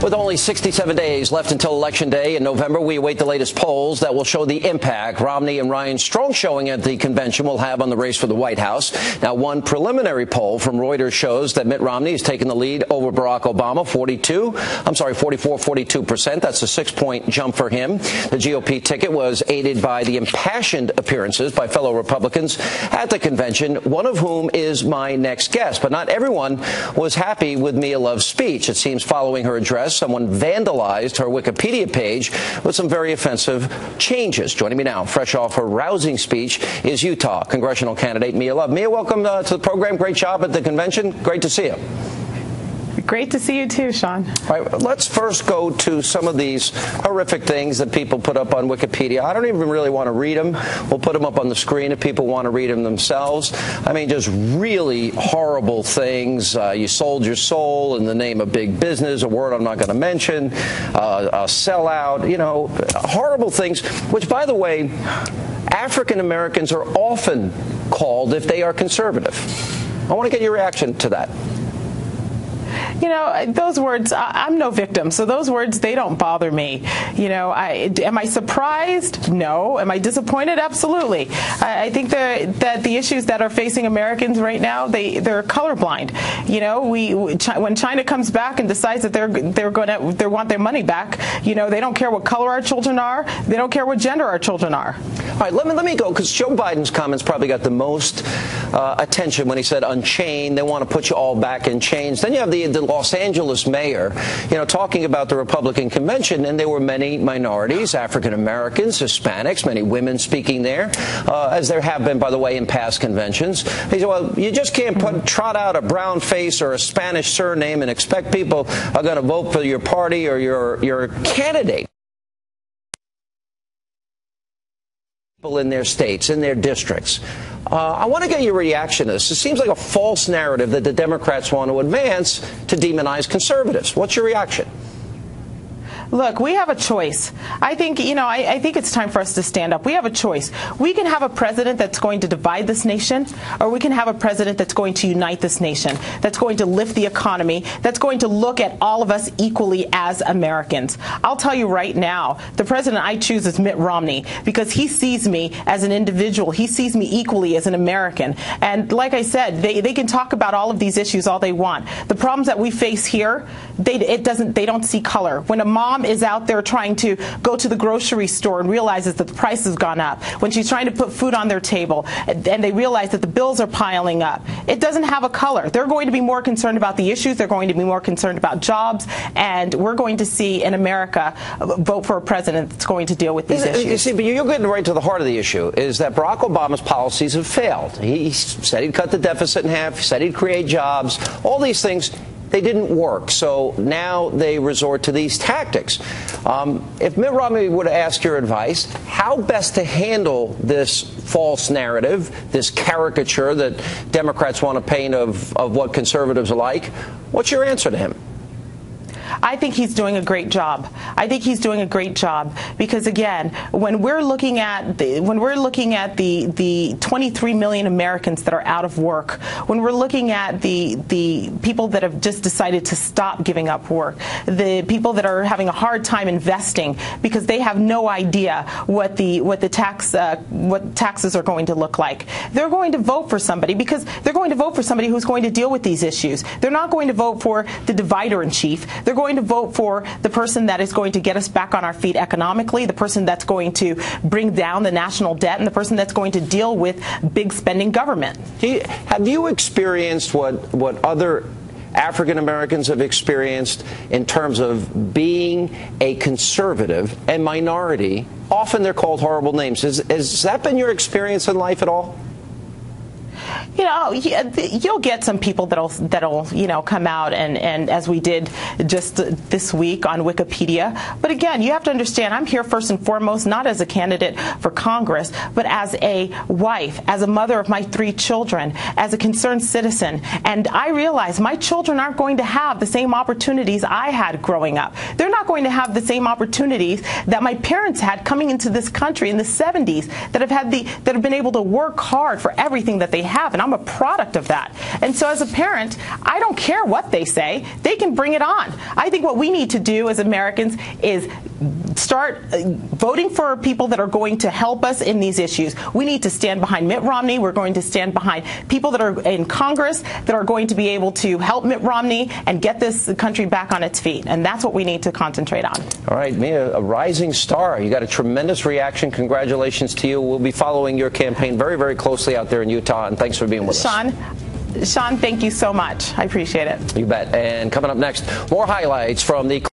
With only 67 days left until Election Day in November, we await the latest polls that will show the impact Romney and Ryan's strong showing at the convention will have on the race for the White House. Now, one preliminary poll from Reuters shows that Mitt Romney has taken the lead over Barack Obama, 42%. That's a 6-point jump for him. The GOP ticket was aided by the impassioned appearances by fellow Republicans at the convention, one of whom is my next guest. But not everyone was happy with Mia Love's speech. It seems following her address, someone vandalized her Wikipedia page with some very offensive changes. Joining me now, fresh off her rousing speech, is Utah congressional candidate Mia Love. Mia, welcome to the program. Great job at the convention. Great to see you. Great to see you too, Sean. All right, let's first go to some of these horrific things that people put up on Wikipedia. I don't even really want to read them. We'll put them up on the screen if people want to read them themselves. I mean, just really horrible things. You sold your soul in the name of big business, a word I'm not going to mention, a sellout, you know, horrible things, which, by the way, African Americans are often called if they are conservative. I want to get your reaction to that. You know, those words, I'm no victim, so those words, they don't bother me. You know, am I surprised? No. Am I disappointed? Absolutely. I think that the issues that are facing Americans right now, they're colorblind. You know, when China comes back and decides that they want their money back, you know, they don't care what color our children are. They don't care what gender our children are. All right, let me go, because Joe Biden's comments probably got the most attention when he said unchained. They want to put you all back in chains. Then you have the Los Angeles mayor, you know, talking about the Republican convention, and there were many minorities, African Americans, Hispanics, many women speaking there, as there have been, by the way, in past conventions. He said, well, you just can't trot out a brown face or a Spanish surname and expect people are going to vote for your party or your candidate. In their states, in their districts. I want to get your reaction to this. It seems like a false narrative that the Democrats want to advance to demonize conservatives. What's your reaction? Look, we have a choice. I think, you know, I think it's time for us to stand up. We have a choice. We can have a president that's going to divide this nation, or we can have a president that's going to unite this nation, that's going to lift the economy, that's going to look at all of us equally as Americans. I'll tell you right now, the president I choose is Mitt Romney, because he sees me as an individual. He sees me equally as an American. And like I said, they can talk about all of these issues all they want. The problems that we face here, they don't see color. When a mom is out there trying to go to the grocery store and realizes that the price has gone up, when she's trying to put food on their table and they realize that the bills are piling up, it doesn't have a color. They're going to be more concerned about the issues. They're going to be more concerned about jobs. And we're going to see in America vote for a president that's going to deal with these issues. You see, but you're getting right to the heart of the issue, is that Barack Obama's policies have failed. He said he'd cut the deficit in half. He said he'd create jobs. All these things, they didn't work. So now they resort to these tactics. If Mitt Romney were to ask your advice, how best to handle this false narrative, this caricature that Democrats want to paint of what conservatives are like, what's your answer to him? I think he's doing a great job. I think he's doing a great job because, again, when we're looking at the 23 million Americans that are out of work, when we're looking at the people that have just decided to stop giving up work, the people that are having a hard time investing because they have no idea what taxes are going to look like, they're going to vote for somebody because they're going to vote for somebody who's going to deal with these issues. They're not going to vote for the divider in chief. They're going to vote for the person that is going to get us back on our feet economically, the person that's going to bring down the national debt, and the person that's going to deal with big spending government. Have you experienced what other African Americans have experienced in terms of being a conservative and minority? Often they're called horrible names. Has that been your experience in life at all? You know, you'll get some people that'll you know, come out and as we did just this week on Wikipedia. But again, you have to understand, I'm here first and foremost not as a candidate for Congress, but as a wife, as a mother of my 3 children, as a concerned citizen. And I realize my children aren't going to have the same opportunities I had growing up. They're not going to have the same opportunities that my parents had coming into this country in the 70s, that have been able to work hard for everything that they have. have, and I'm a product of that. And so as a parent, I don't care what they say. They can bring it on. I think what we need to do as Americans is start voting for people that are going to help us in these issues. We need to stand behind Mitt Romney. We're going to stand behind people that are in Congress that are going to be able to help Mitt Romney and get this country back on its feet. And that's what we need to concentrate on. All right, Mia, a rising star. You got a tremendous reaction. Congratulations to you. We'll be following your campaign very, very closely out there in Utah. And thanks for being with us. Sean, thank you so much. I appreciate it. You bet. And coming up next, more highlights from the